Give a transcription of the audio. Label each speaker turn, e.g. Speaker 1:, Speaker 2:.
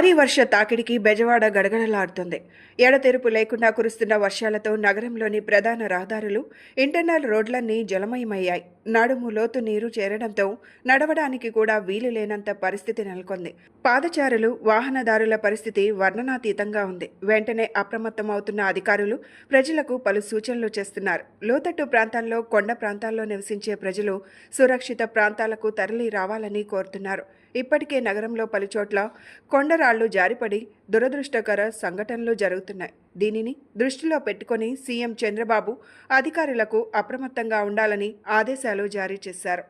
Speaker 1: భారీ వర్ష తాకిడికి బెజవాడ గడగడలాడుతుంది. ఎడతెరుపు లేకుండా కురుస్తున్న వర్షాలతో నగరంలోని ప్రధాన రహదారులు, ఇంటర్నల్ రోడ్లన్నీ జలమయమయ్యాయి. నడుము లోతు నీరు చేరడంతో నడవడానికి కూడా వీలు లేనంత పరిస్థితి నెలకొంది. పాదచారులు, వాహనదారుల పరిస్థితి వర్ణనాతీతంగా ఉంది. వెంటనే అప్రమత్తమవుతున్న అధికారులు ప్రజలకు పలు సూచనలు చేస్తున్నారు. లోతట్టు ప్రాంతాల్లో, కొండ ప్రాంతాల్లో నివసించే ప్రజలు సురక్షిత ప్రాంతాలకు తరలి రావాలని కోరుతున్నారు. ఇప్పటికే నగరంలో పలుచోట్ల కొండరాళ్లు జారిపడి దురదృష్టకర సంఘటనలు జరుగుతున్నాయి. దీనిని దృష్టిలో పెట్టుకుని సీఎం చంద్రబాబు అధికారులకు అప్రమత్తంగా ఉండాలని ఆదేశాలు జారీ చేశారు.